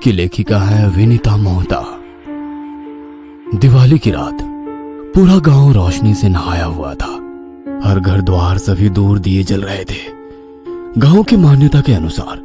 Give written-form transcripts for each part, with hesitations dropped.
की लेखिका है विनीता मोहता। दिवाली की रात पूरा गांव रोशनी से नहाया हुआ था। हर घर द्वार सभी दूर दिए जल रहे थे। गांव की मान्यता के अनुसार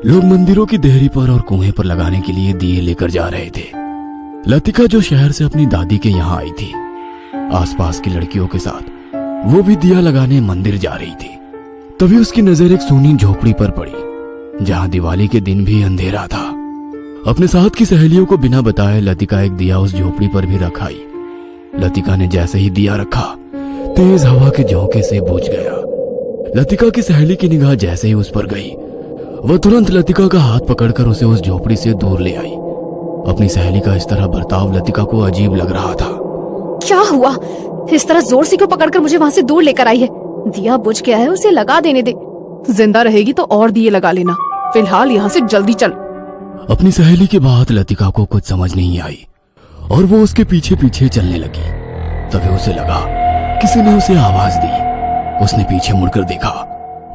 लोग मंदिरों की देहरी पर और कुएं पर लगाने के लिए दिए लेकर जा रहे थे। लतिका जो शहर से अपनी दादी के यहाँ आई थी, आसपास की लड़कियों के साथ वो भी दिया लगाने मंदिर जा रही थी। तभी उसकी नजर एक सूनी झोपड़ी पर पड़ी, जहां दिवाली के दिन भी अंधेरा था। अपने साथ की सहेलियों को बिना बताए लतिका एक दिया उस झोपड़ी पर भी रख आई। लतिका ने जैसे ही दिया रखा, तेज हवा के झोंके से बुझ गया। लतिका की सहेली की निगाह जैसे ही उस पर गई, वह तुरंत लतिका का हाथ पकड़कर उसे उस झोपड़ी से दूर ले आई। अपनी सहेली का इस तरह बर्ताव लतिका को अजीब लग रहा था। क्या हुआ? इस तरह जोर से क्यों पकड़कर मुझे वहाँ से दूर लेकर आई है? दिया बुझ गया है, उसे लगा देने दे। जिंदा रहेगी तो और दिए लगा लेना, फिलहाल यहाँ से जल्दी चल। अपनी सहेली की बात लतिका को कुछ समझ नहीं आई और वो उसके पीछे पीछे चलने लगी। तभी उसे लगा किसी ने उसे आवाज दी। उसने पीछे मुड़कर देखा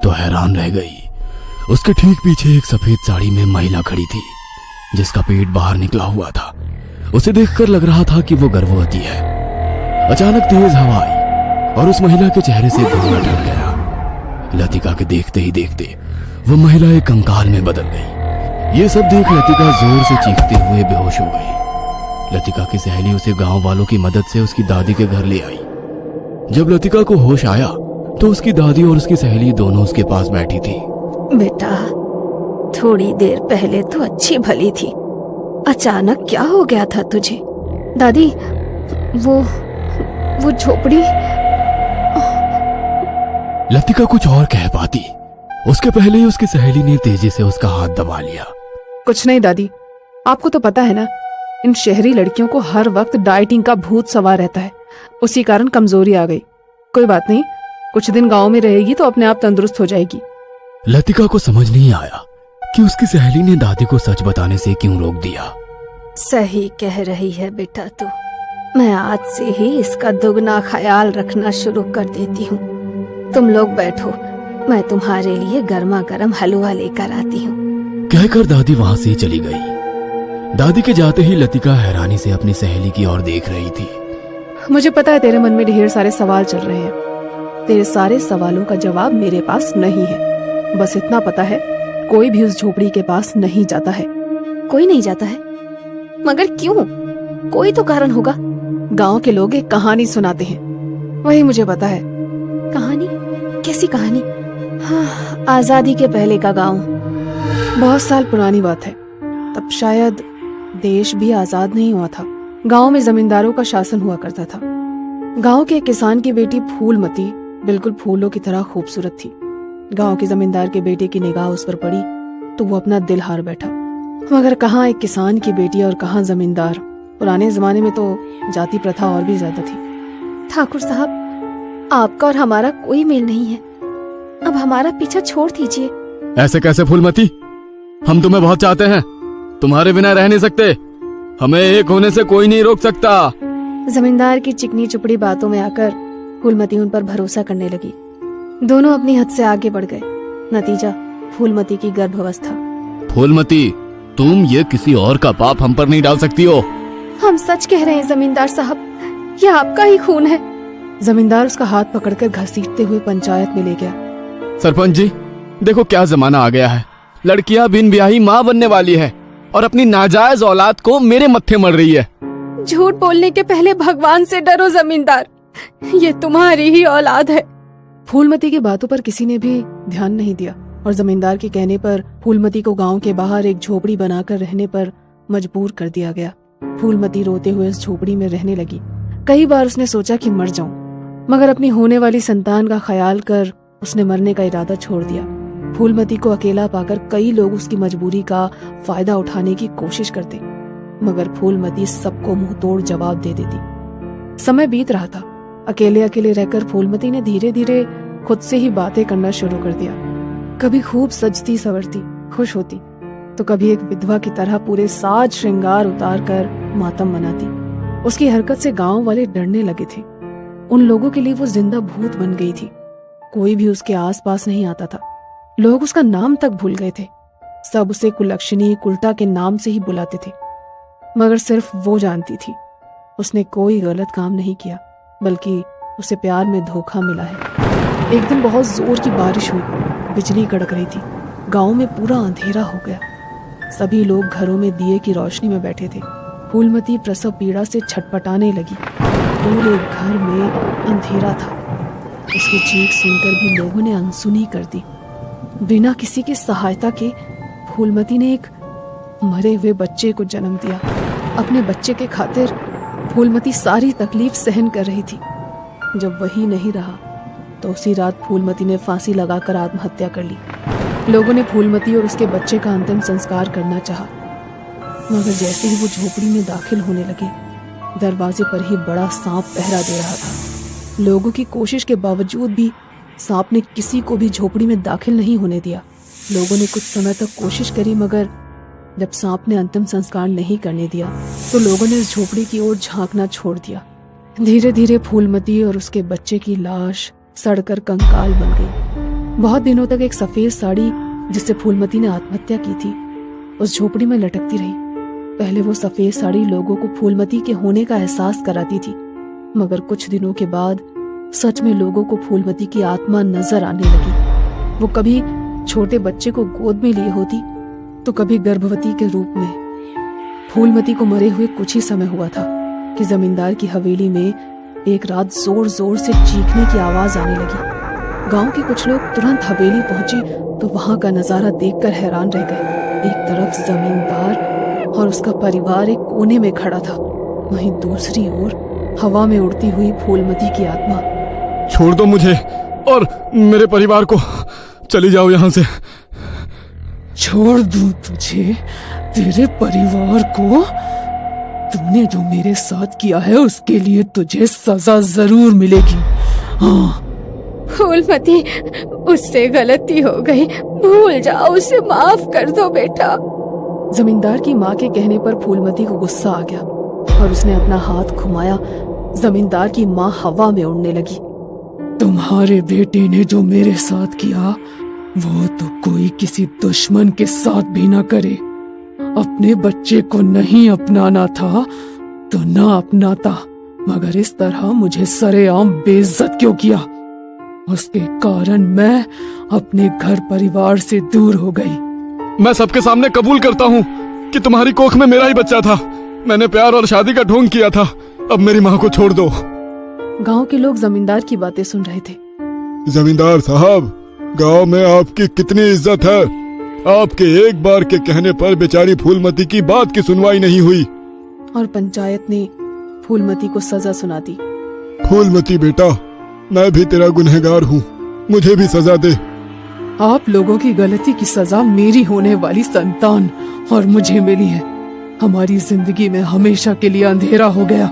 तो हैरान रह गई। उसके ठीक पीछे एक सफेद साड़ी में महिला खड़ी थी, जिसका पेट बाहर निकला हुआ था। उसे देखकर लग रहा था कि वो गर्भवती है। अचानक तेज हवा आई और उस महिला के चेहरे से घूंघट हट गया। लतिका के देखते ही देखते वो महिला एक कंकाल में बदल गई। ये सब देख लतिका जोर से चीखते हुए बेहोश हो गई। लतिका की सहेली उसे गांव वालों की मदद से उसकी दादी के घर ले आई। जब लतिका को होश आया तो उसकी दादी और उसकी सहेली दोनों उसके पास बैठी थी। बेटा, थोड़ी देर पहले तो अच्छी भली थी, अचानक क्या हो गया था तुझे? दादी, वो झोपड़ी। लतिका कुछ और कह पाती, उसके पहले ही उसकी सहेली ने तेजी से उसका हाथ दबा लिया। कुछ नहीं दादी, आपको तो पता है ना, इन शहरी लड़कियों को हर वक्त डाइटिंग का भूत सवार रहता है, उसी कारण कमजोरी आ गई। कोई बात नहीं, कुछ दिन गांव में रहेगी तो अपने आप तंदुरुस्त हो जाएगी। लतिका को समझ नहीं आया कि उसकी सहेली ने दादी को सच बताने से क्यों रोक दिया। सही कह रही है बेटा तू। मैं आज से ही इसका दुगना ख्याल रखना शुरू कर देती हूँ। तुम लोग बैठो, मैं तुम्हारे लिए गर्मा गर्म हलवा लेकर आती हूँ। कहकर दादी वहां से चली गई। दादी के जाते ही लतिका हैरानी से अपनी सहेली की ओर देख रही थी। मुझे पता है तेरे मन में ढेर सारे सवाल चल रहे हैं। तेरे सारे सवालों का जवाब मेरे पास नहीं है। बस इतना पता है, कोई भी उस झोपड़ी के पास नहीं जाता है। कोई नहीं जाता है? मगर क्यों? कोई तो कारण होगा। गांव के लोग एक कहानी सुनाते हैं, वही मुझे पता है। कहानी? कैसी कहानी? हाँ, आजादी के पहले का गांव। बहुत साल पुरानी बात है। तब शायद देश भी आजाद नहीं हुआ था। गांव में जमींदारों का शासन हुआ करता था। गांव के एक किसान की बेटी फूलमती बिल्कुल फूलों की तरह खूबसूरत थी। गांव के जमींदार के बेटे की निगाह उस पर पड़ी तो वो अपना दिल हार बैठा। मगर कहाँ एक किसान की बेटी और कहाँ जमींदार। पुराने जमाने में तो जाति प्रथा और भी ज्यादा थी। ठाकुर साहब, आपका और हमारा कोई मेल नहीं है। अब हमारा पीछा छोड़ दीजिए। ऐसे कैसे फूलमती? हम तुम्हें बहुत चाहते हैं, तुम्हारे बिना रह नहीं सकते। हमें एक होने से कोई नहीं रोक सकता। जमींदार की चिकनी चुपड़ी बातों में आकर फूलमती उन पर भरोसा करने लगी। दोनों अपनी हद से आगे बढ़ गए। नतीजा फूलमती की गर्भावस्था। फूलमती, तुम ये किसी और का पाप हम पर नहीं डाल सकती हो। हम सच कह रहे हैं जमींदार साहब, ये आपका ही खून है। जमींदार उसका हाथ पकड़कर घसीटते हुए पंचायत में ले गया। सरपंच जी, देखो क्या जमाना आ गया है। लड़कियां बिन ब्याही माँ बनने वाली है और अपनी नाजायज औलाद को मेरे मत्थे मर रही है। झूठ बोलने के पहले भगवान से डरो जमींदार, ये तुम्हारी ही औलाद है। फूलमती की बातों पर किसी ने भी ध्यान नहीं दिया और जमींदार के कहने पर फूलमती को गांव के बाहर एक झोपड़ी बनाकर रहने पर मजबूर कर दिया गया। फूलमती रोते हुए उस झोपड़ी में रहने लगी। कई बार उसने सोचा कि मर जाऊं, मगर अपनी होने वाली संतान का ख्याल कर उसने मरने का इरादा छोड़ दिया। फूलमती को अकेला पाकर कई लोग उसकी मजबूरी का फायदा उठाने की कोशिश करते, मगर फूलमती सबको मुंह तोड़ जवाब दे देती। समय बीत रहा था। अकेले अकेले रहकर फूलमती ने धीरे धीरे खुद से ही बातें करना शुरू कर दिया। कभी खूब सजती सवरती खुश होती, तो कभी एक विधवा की तरह पूरे साज श्रृंगार उतार कर मातम मनाती। उसकी हरकत से गांव वाले डरने लगे थे। उन लोगों के लिए वो जिंदा भूत बन गई थी। कोई भी उसके आसपास नहीं आता था। लोग उसका नाम तक भूल गए थे। सब उसे कुलक्षणी कुल्टा के नाम से ही बुलाते थे, मगर सिर्फ वो जानती थी उसने कोई गलत काम नहीं किया, बल्कि उसे प्यार में धोखा मिला है। एक दिन बहुत जोर की बारिश हुई, बिजली कड़क रही थी, गांव में पूरा अंधेरा हो गया। सभी लोग घरों में दिए की रोशनी में बैठे थे। फूलमती प्रसव पीड़ा से छटपटाने लगी। पूरे घर में अंधेरा था। उसकी चीख सुनकर भी लोगों ने अनसुनी कर दी। बिना किसी की सहायता के फूलमती ने एक मरे हुए बच्चे को जन्म दिया। अपने बच्चे के खातिर फूलमती सारी तकलीफ सहन कर रही थी। जब वही नहीं रहा तो उसी रात फूलमती ने फांसी लगाकर आत्महत्या कर ली। लोगों ने फूलमती और उसके बच्चे का अंतिम संस्कार करना चाहा, मगर जैसे ही वो झोपड़ी में दाखिल होने लगे, दरवाजे पर ही बड़ा सांप पहरा दे रहा था। लोगों की कोशिश के बावजूद भी सांप ने किसी को भी झोपड़ी में दाखिल नहीं होने दिया। लोगों ने कुछ समय तक कोशिश करी, मगर जब सांप ने अंतिम संस्कार नहीं करने दिया तो लोगों ने उस झोपड़ी की ओर झांकना छोड़ दिया। धीरे धीरे फूलमती और उसके बच्चे की लाश सड़कर कंकाल बन गई। बहुत दिनों तक एक सफेद साड़ी जिससे फूलमती ने आत्महत्या की थी उस झोपड़ी में लटकती रही। पहले वो सफेद साड़ी लोगों को फूलमती के होने का एहसास कराती थी, मगर कुछ दिनों के बाद सच में लोगों को फूलमती की आत्मा नजर आने लगी। वो कभी छोटे बच्चे को गोद में लिए होती तो कभी गर्भवती के रूप में। फूलमती को मरे हुए कुछ ही समय हुआ था कि जमींदार की हवेली में एक रात जोर जोर से चीखने की आवाज आने लगी। गांव के कुछ लोग तुरंत हवेली पहुंचे तो वहां का नजारा देखकर हैरान रह गए। एक तरफ जमींदार और उसका परिवार एक कोने में खड़ा था, वहीं दूसरी ओर हवा में उड़ती हुई फूलमती की आत्मा। छोड़ दो मुझे और मेरे परिवार को, चली जाओ यहाँ से। छोड़ दूं तुझे, तेरे परिवार को? तूने जो मेरे साथ किया है उसके लिए तुझे सजा जरूर मिलेगी। हाँ। फूलमती, उससे गलती हो गई, भूल जाओ, उसे माफ कर दो बेटा। जमींदार की माँ के कहने पर फूलमती को गुस्सा आ गया और उसने अपना हाथ घुमाया। जमींदार की माँ हवा में उड़ने लगी। तुम्हारे बेटे ने जो मेरे साथ किया वो तो कोई किसी दुश्मन के साथ भी ना करे। अपने बच्चे को नहीं अपनाना था तो ना अपनाता, मगर इस तरह मुझे सरेआम बेइज्जत क्यों किया? उसके कारण मैं अपने घर परिवार से दूर हो गई। मैं सबके सामने कबूल करता हूँ कि तुम्हारी कोख में मेरा ही बच्चा था। मैंने प्यार और शादी का ढोंग किया था। अब मेरी माँ को छोड़ दो। गांव के लोग जमींदार की बातें सुन रहे थे। जमींदार साहब, गांव में आपकी कितनी इज्जत है। आपके एक बार के कहने पर बेचारी फूलमती की बात की सुनवाई नहीं हुई और पंचायत ने फूलमती को सजा सुना दी। फूलमती बेटा, मैं भी तेरा गुनहगार हूँ, मुझे भी सजा दे। आप लोगों की गलती की सजा मेरी होने वाली संतान और मुझे मिली है। हमारी जिंदगी में हमेशा के लिए अंधेरा हो गया।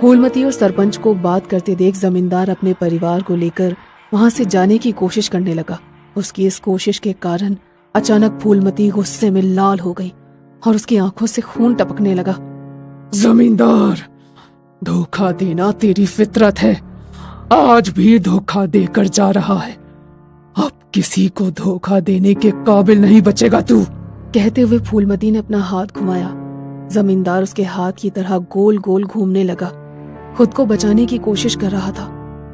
फूलमती और सरपंच को बात करते देख जमींदार अपने परिवार को लेकर वहां से जाने की कोशिश करने लगा। उसकी इस कोशिश के कारण अचानक फूलमती गुस्से में लाल हो गई और उसकी आंखों से खून टपकने लगा। जमींदार, धोखा देना तेरी फितरत है। आज भी धोखा देकर जा रहा है। अब किसी को धोखा देने के काबिल नहीं बचेगा तू। कहते हुए फूलमती ने अपना हाथ घुमाया। जमींदार उसके हाथ की तरह गोल गोल घूमने लगा। खुद को बचाने की कोशिश कर रहा था,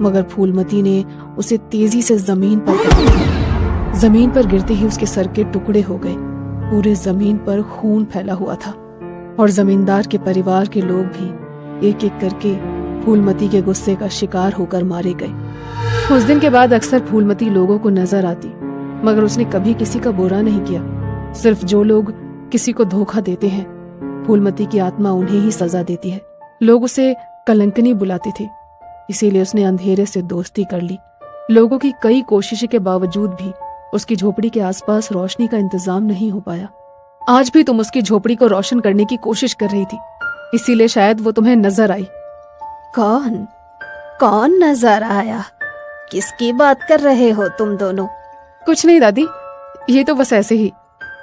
मगर फूलमती ने उसे तेजी से जमीन पर पटक दिया। जमीन पर गिरते ही उसके सर के टुकड़े हो गए। पूरे जमीन पर खून फैला हुआ था और जमींदार के परिवार के लोग भी एक एक करके फूलमती के गुस्से का शिकार होकर मारे गए। उस दिन के बाद अक्सर फूलमती लोगों को नजर आती, मगर उसने कभी किसी का बुरा नहीं किया। सिर्फ जो लोग किसी को धोखा देते हैं, फूलमती की आत्मा उन्हें ही सजा देती है। लोग उसे कलंकनी बुलाते थे, इसीलिए उसने अंधेरे से दोस्ती कर ली। लोगों की कई कोशिशों के बावजूद भी उसकी झोपड़ी के आसपास रोशनी का इंतजाम नहीं हो पाया। आज भी तुम उसकी झोपड़ी को रोशन करने की कोशिश कर रही थी, इसीलिए शायद वो तुम्हें नजर आई। कौन कौन नजर आया? किसकी बात कर रहे हो तुम दोनों? कुछ नहीं दादी, ये तो बस ऐसे ही।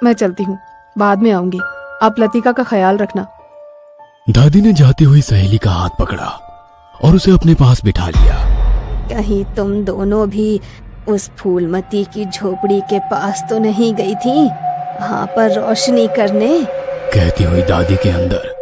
मैं चलती हूँ, बाद में आऊंगी। आप लतिका का ख्याल रखना। दादी ने जाती हुई सहेली का हाथ पकड़ा और उसे अपने पास बिठा लिया। कहीं तुम दोनों भी उस फूलमती की झोपड़ी के पास तो नहीं गई थी? वहाँ पर रोशनी करने। कहती हुई दादी के अंदर